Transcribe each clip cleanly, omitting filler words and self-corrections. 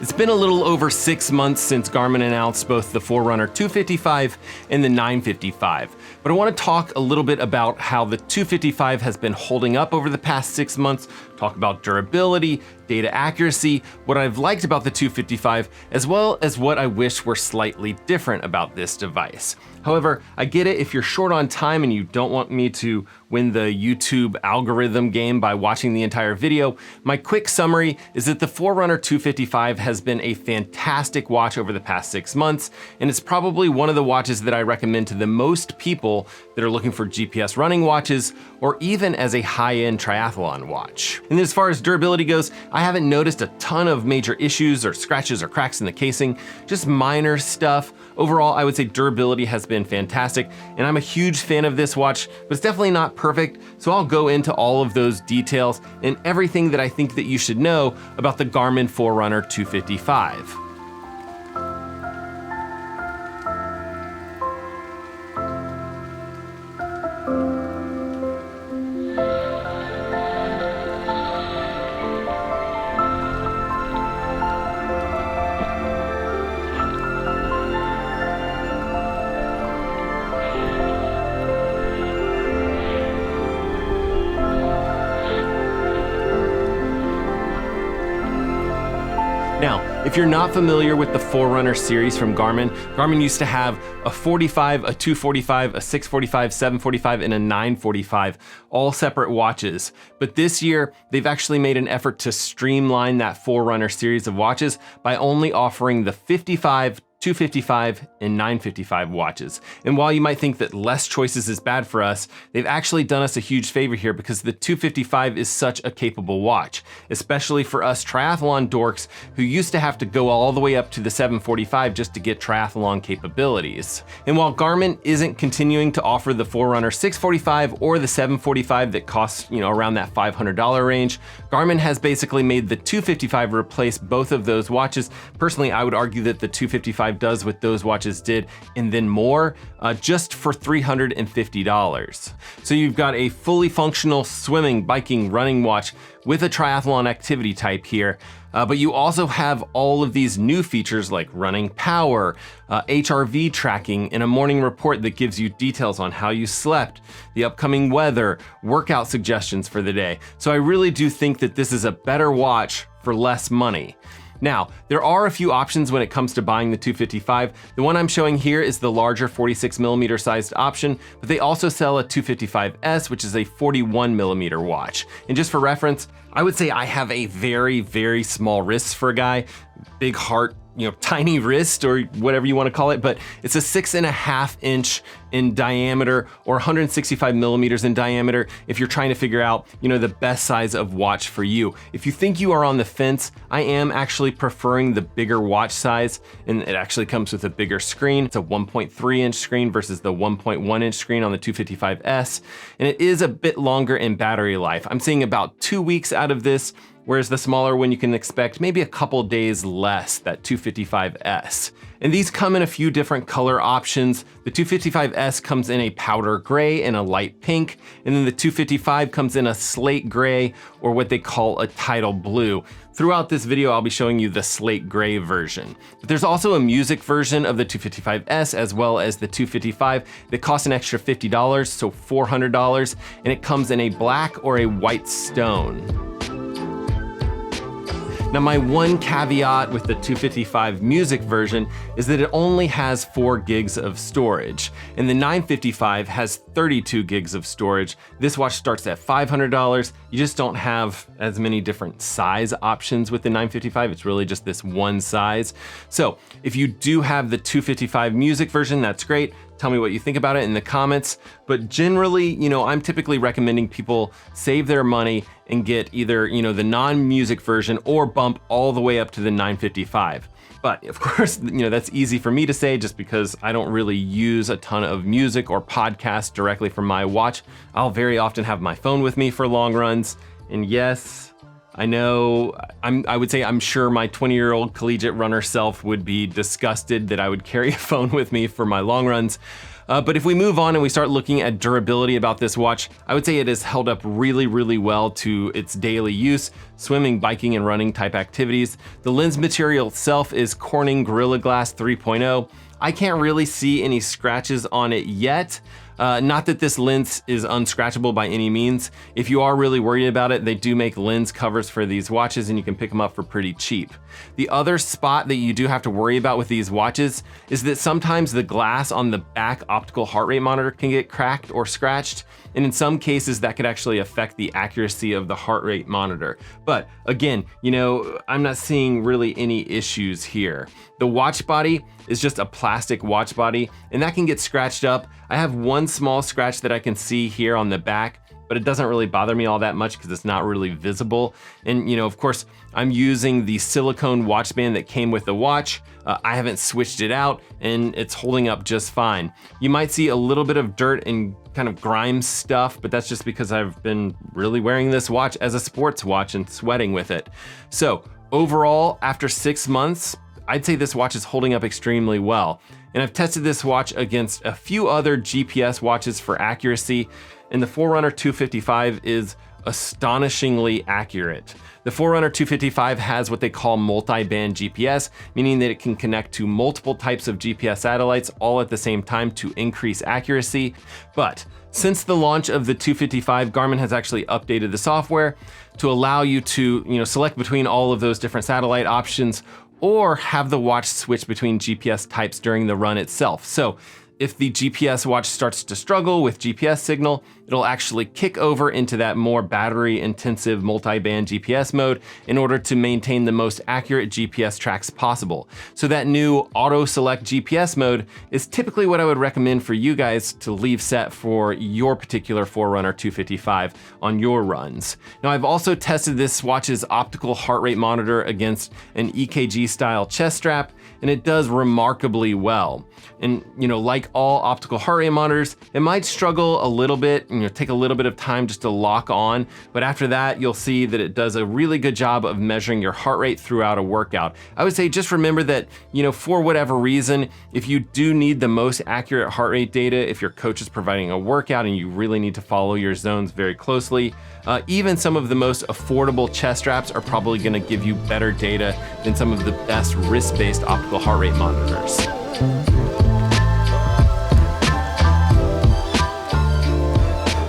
It's been a little over 6 months since Garmin announced both the Forerunner 255 and the 955, but I want to talk a little bit about how the 255 has been holding up over the past 6 months, talk about durability, data accuracy, what I've liked about the 255, as well as what I wish were slightly different about this device. However, I get it if you're short on time and you don't want me to win the YouTube algorithm game by watching the entire video. My quick summary is that the Forerunner 255 has been a fantastic watch over the past 6 months, and it's probably one of the watches that I recommend to the most people that are looking for GPS running watches, or even as a high-end triathlon watch. And as far as durability goes, I haven't noticed a ton of major issues or scratches or cracks in the casing, just minor stuff. Overall, I would say durability has been fantastic, and I'm a huge fan of this watch, but it's definitely not perfect, so I'll go into all of those details and everything that I think that you should know about the Garmin Forerunner 255. Now, if you're not familiar with the Forerunner series from Garmin, Garmin used to have a 45, a 245, a 645, 745, and a 945, all separate watches. But this year, they've actually made an effort to streamline that Forerunner series of watches by only offering the 55, 255, and 955 watches. And while you might think that less choices is bad for us, they've actually done us a huge favor here because the 255 is such a capable watch, especially for us triathlon dorks who used to have to go all the way up to the 745 just to get triathlon capabilities. And while Garmin isn't continuing to offer the Forerunner 645 or the 745 that costs, around that $500 range, Garmin has basically made the 255 replace both of those watches. Personally, I would argue that the 255 does what those watches did and then more, just for $350. So you've got a fully functional swimming, biking, running watch with a triathlon activity type here, but you also have all of these new features like running power, HRV tracking, and a morning report that gives you details on how you slept, the upcoming weather, workout suggestions for the day. So I really do think that this is a better watch for less money. Now, there are a few options when it comes to buying the 255. The one I'm showing here is the larger 46mm sized option, but they also sell a 255S, which is a 41mm watch. And just for reference, I would say I have a very, very small wrist for a guy, big heart, tiny wrist or whatever you want to call it, but it's a 6.5 inch in diameter or 165 millimeters in diameter if you're trying to figure out, the best size of watch for you. If you think you are on the fence, I am actually preferring the bigger watch size, and it actually comes with a bigger screen. It's a 1.3 inch screen versus the 1.1 inch screen on the 255S, and it is a bit longer in battery life. I'm seeing about 2 weeks out of this, whereas the smaller one you can expect maybe a couple days less, that 255S. And these come in a few different color options. The 255S comes in a powder gray and a light pink, and then the 255 comes in a slate gray, or what they call a tidal blue. Throughout this video, I'll be showing you the slate gray version. But there's also a music version of the 255S as well as the 255 that costs an extra $50, so $400, and it comes in a black or a white stone. Now, my one caveat with the 255 music version is that it only has 4 gigs of storage, and the 955 has 32 gigs of storage. This watch starts at $500. You just don't have as many different size options with the 955. It's really just this one size. So if you do have the 255 music version, that's great. Tell me what you think about it in the comments. But generally, I'm typically recommending people save their money and get either, the non-music version or bump all the way up to the 955. But of course, that's easy for me to say just because I don't really use a ton of music or podcasts directly from my watch. I'll very often have my phone with me for long runs. And yes, I know, I would say I'm sure my 20-year-old collegiate runner self would be disgusted that I would carry a phone with me for my long runs. But if we move on and we start looking at durability about this watch, I would say it has held up really, really well to its daily use, swimming, biking, and running type activities. The lens material itself is Corning Gorilla Glass 3.0. I can't really see any scratches on it yet. Not that this lens is unscratchable by any means. If you are really worried about it, they do make lens covers for these watches and you can pick them up for pretty cheap. The other spot that you do have to worry about with these watches is that sometimes the glass on the back optical heart rate monitor can get cracked or scratched. And in some cases that could actually affect the accuracy of the heart rate monitor. But again, I'm not seeing really any issues here. The watch body is just a plastic watch body and that can get scratched up. I have one small scratch that I can see here on the back, but it doesn't really bother me all that much because it's not really visible. And of course, I'm using the silicone watch band that came with the watch. I haven't switched it out and it's holding up just fine. You might see a little bit of dirt and kind of grime stuff, but that's just because I've been really wearing this watch as a sports watch and sweating with it. So overall, after 6 months, I'd say this watch is holding up extremely well. And I've tested this watch against a few other GPS watches for accuracy, and the Forerunner 255 is astonishingly accurate. The Forerunner 255 has what they call multi-band GPS, meaning that it can connect to multiple types of GPS satellites all at the same time to increase accuracy. But since the launch of the 255, Garmin has actually updated the software to allow you to, select between all of those different satellite options or have the watch switch between GPS types during the run itself. So if the GPS watch starts to struggle with GPS signal, it'll actually kick over into that more battery intensive multi-band GPS mode in order to maintain the most accurate GPS tracks possible. So that new auto select GPS mode is typically what I would recommend for you guys to leave set for your particular Forerunner 255 on your runs. Now I've also tested this watch's optical heart rate monitor against an EKG style chest strap, and it does remarkably well. And like all optical heart rate monitors, it might struggle a little bit and take a little bit of time just to lock on, but after that you'll see that it does a really good job of measuring your heart rate throughout a workout. I would say just remember that, for whatever reason, if you do need the most accurate heart rate data, if your coach is providing a workout and you really need to follow your zones very closely, even some of the most affordable chest straps are probably gonna give you better data than some of the best wrist-based optical heart rate monitors.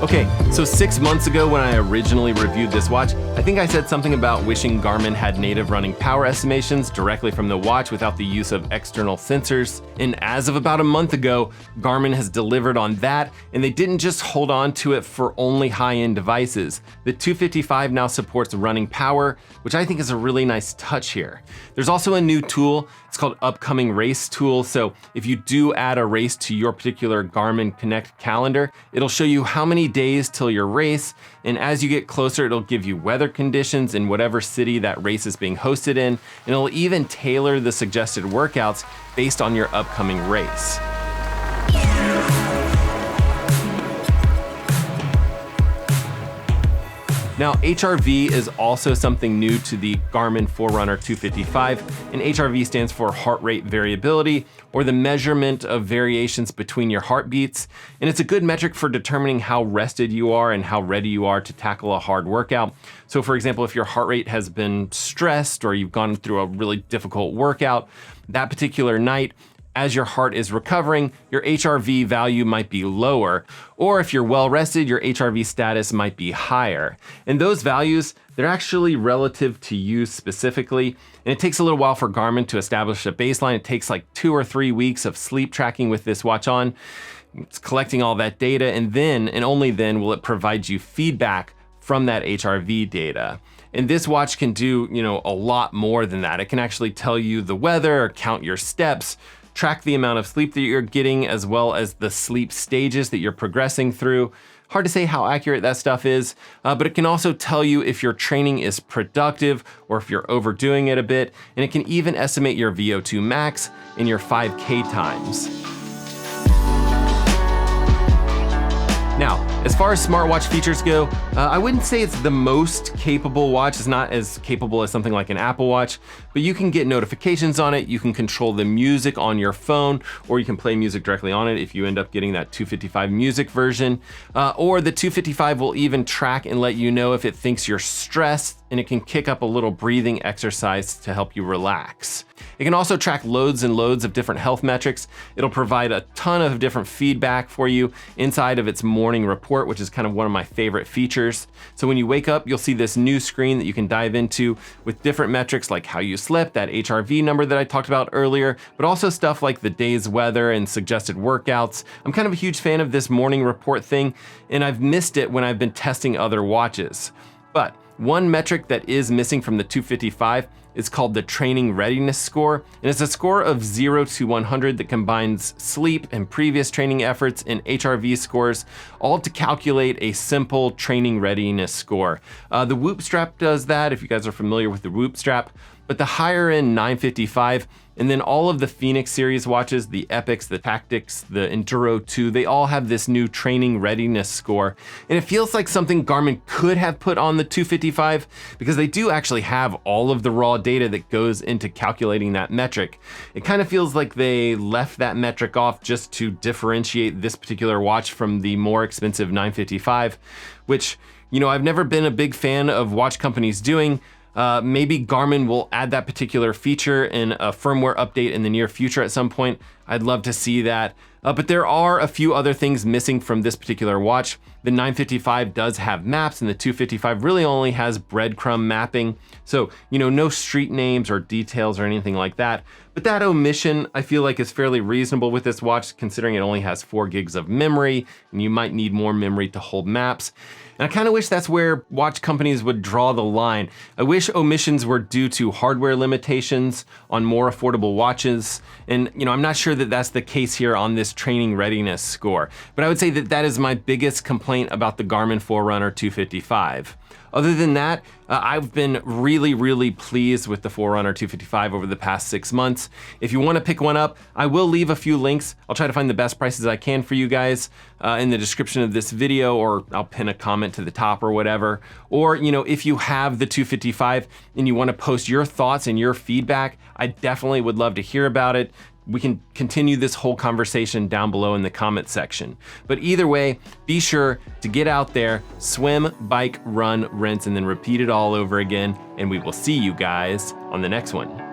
Okay, so 6 months ago when I originally reviewed this watch, I think I said something about wishing Garmin had native running power estimations directly from the watch without the use of external sensors. And as of about a month ago, Garmin has delivered on that, and they didn't just hold on to it for only high-end devices. The 255 now supports running power, which I think is a really nice touch here. There's also a new tool. It's called Upcoming Race Tool. So if you do add a race to your particular Garmin Connect calendar, it'll show you how many days till your race. And as you get closer, it'll give you weather conditions in whatever city that race is being hosted in. And it'll even tailor the suggested workouts based on your upcoming race. Now, HRV is also something new to the Garmin Forerunner 255, and HRV stands for heart rate variability, or the measurement of variations between your heartbeats. And it's a good metric for determining how rested you are and how ready you are to tackle a hard workout. So for example, if your heart rate has been stressed or you've gone through a really difficult workout, that particular night, as your heart is recovering, your HRV value might be lower, or if you're well rested, your HRV status might be higher. And those values, they're actually relative to you specifically, and it takes a little while for Garmin to establish a baseline. It takes like 2 or 3 weeks of sleep tracking with this watch on. It's collecting all that data, and then, and only then, will it provide you feedback from that HRV data. And this watch can do, a lot more than that. It can actually tell you the weather, count your steps, track the amount of sleep that you're getting, as well as the sleep stages that you're progressing through. Hard to say how accurate that stuff is, but it can also tell you if your training is productive or if you're overdoing it a bit, and it can even estimate your VO2 max and your 5K times. Now, As far as smartwatch features go, I wouldn't say it's the most capable watch. It's not as capable as something like an Apple Watch, but you can get notifications on it. You can control the music on your phone, or you can play music directly on it if you end up getting that 255 music version. Or the 255 will even track and let you know if it thinks you're stressed, and it can kick up a little breathing exercise to help you relax. It can also track loads and loads of different health metrics. It'll provide a ton of different feedback for you inside of its morning report, which is kind of one of my favorite features. So when you wake up, you'll see this new screen that you can dive into with different metrics like how you slept, that HRV number that I talked about earlier, but also stuff like the day's weather and suggested workouts. I'm kind of a huge fan of this morning report thing, and I've missed it when I've been testing other watches. But one metric that is missing from the 255 is called the training readiness score, and it's a score of 0 to 100 that combines sleep and previous training efforts and HRV scores, all to calculate a simple training readiness score. The Whoop strap does that, if you guys are familiar with the Whoop strap, but the higher end 955, and then all of the Phoenix series watches, the Epics, the Tactics, the Enduro 2, they all have this new training readiness score. And it feels like something Garmin could have put on the 255 because they do actually have all of the raw data that goes into calculating that metric. It kind of feels like they left that metric off just to differentiate this particular watch from the more expensive 955, which, you know, I've never been a big fan of watch companies doing. Maybe Garmin will add that particular feature in a firmware update in the near future at some point. I'd love to see that. But there are a few other things missing from this particular watch. The 955 does have maps, and the 255 really only has breadcrumb mapping. So, you know, no street names or details or anything like that. But that omission, I feel like, is fairly reasonable with this watch, considering it only has 4 gigs of memory, and you might need more memory to hold maps. And I kind of wish that's where watch companies would draw the line. I wish omissions were due to hardware limitations on more affordable watches. And, you know, I'm not sure that that's the case here on this training readiness score. But I would say that that is my biggest complaint about the Garmin Forerunner 255. Other than that, I've been really pleased with the Forerunner 255 over the past 6 months. If you want to pick one up, I will leave a few links. I'll try to find the best prices I can for you guys in the description of this video, or I'll pin a comment to the top or whatever. Or, you know, if you have the 255 and you want to post your thoughts and your feedback, I definitely would love to hear about it. We can continue this whole conversation down below in the comment section. But either way, be sure to get out there, swim, bike, run, rinse, and then repeat it all over again. And we will see you guys on the next one.